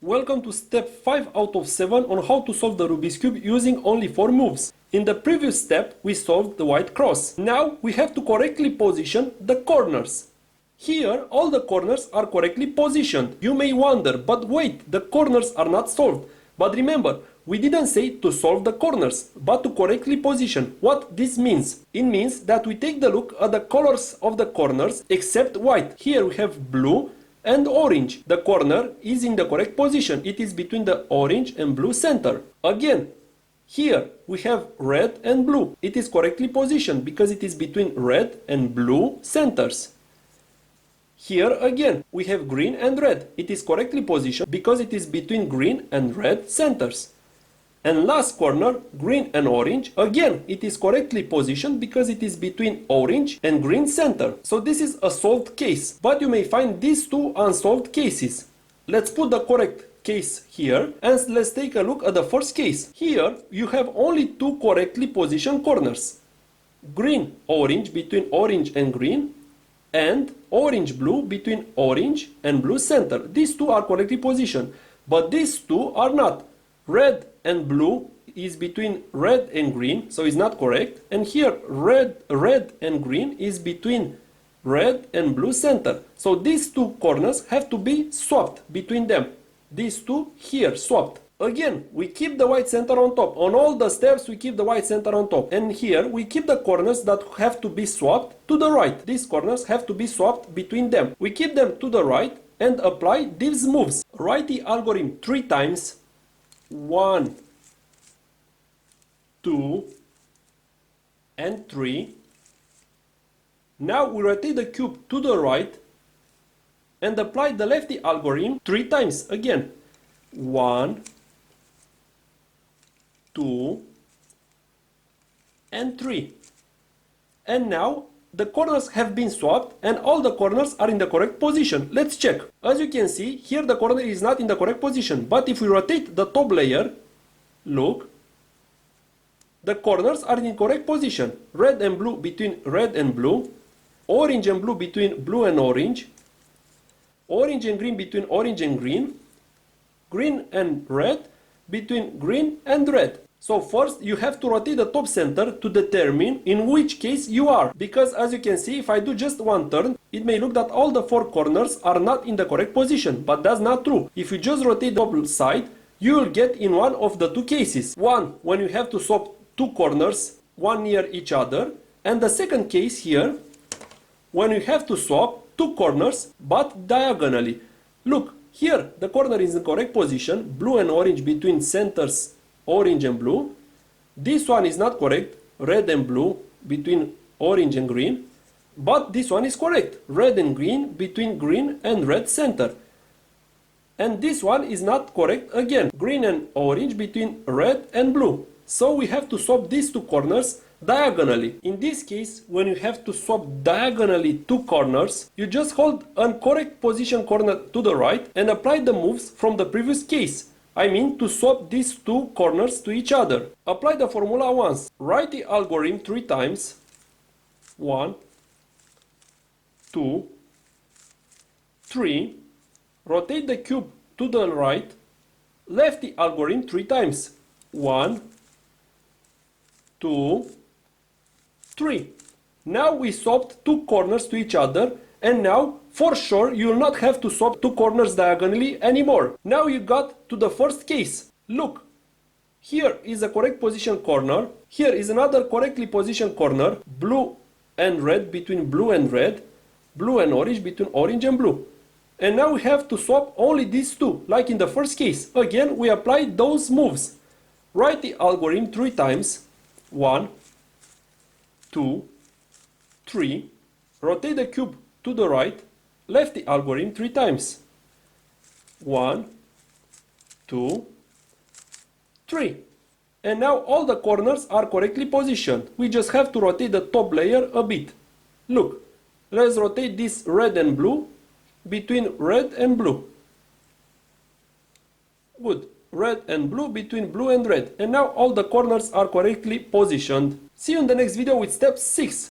Welcome to step 5 out of 7 on how to solve the Rubik's Cube using only 4 moves. In the previous step we solved the white cross. Now we have to correctly position the corners. Here all the corners are correctly positioned. You may wonder, but wait, the corners are not solved. But remember, we didn't say to solve the corners, but to correctly position. What this means? It means that we take the look at the colors of the corners except white. Here we have blue and orange. The corner is in the correct position. It is between the orange and blue center. Again, here we have red and blue. It is correctly positioned because it is between red and blue centers. Here again we have green and red. It is correctly positioned because it is between green and red centers. And last corner, green and orange, again it is correctly positioned because it is between orange and green center. So this is a solved case, but you may find these two unsolved cases. Let's put the correct case here and let's take a look at the first case. Here you have only two correctly positioned corners. Green orange between orange and green, and orange blue between orange and blue center. These two are correctly positioned, but these two are not. Red and blue is between red and green, so it's not correct. And here red and green is between red and blue center. So these two corners have to be swapped between them. These two here swapped. Again, we keep the white center on top. On all the steps we keep the white center on top. And here we keep the corners that have to be swapped to the right. These corners have to be swapped between them. We keep them to the right and apply these moves. Write the algorithm 3 times. 1, 2, and 3. Now we rotate the cube to the right and apply the lefty algorithm 3 times again. 1, 2, and 3. And now the corners have been swapped and all the corners are in the correct position. Let's check. As you can see, here the corner is not in the correct position, but if we rotate the top layer, look, the corners are in correct position. Red and blue between red and blue, orange and blue between blue and orange and green between orange and green and red between green and red. So first you have to rotate the top center to determine in which case you are. Because as you can see, if I do just one turn, it may look that all the 4 corners are not in the correct position. But that's not true. If you just rotate the top side, you will get in one of the 2 cases. One, when you have to swap 2 corners, one near each other. And the second case here, when you have to swap 2 corners, but diagonally. Look, here the corner is in correct position, blue and orange between centers, orange and blue. This one is not correct, red and blue between orange and green. But this one is correct, red and green between green and red center. And this one is not correct again, green and orange between red and blue. So we have to swap these 2 corners diagonally. In this case, when you have to swap diagonally 2 corners, you just hold an correct position corner to the right and apply the moves from the previous case. I mean to swap these 2 corners to each other. Apply the formula once. Write the algorithm 3 times. 1, 2, 3. Rotate the cube to the right. Left the algorithm 3 times. 1, 2, 3. Now we swapped 2 corners to each other, and now for sure you will not have to swap 2 corners diagonally anymore. Now you got to the first case. Look, here is a correct position corner, here is another correctly positioned corner, blue and red between blue and red, blue and orange between orange and blue. And now we have to swap only these 2, like in the first case. Again, we apply those moves. Write the algorithm 3 times. 1, 2, 3. Rotate the cube to the right. Left the algorithm 3 times. 1, 2, 3. And now all the corners are correctly positioned. We just have to rotate the top layer a bit. Look, let's rotate this red and blue between red and blue. Good. Red and blue between blue and red. And now all the corners are correctly positioned. See you in the next video with step 6.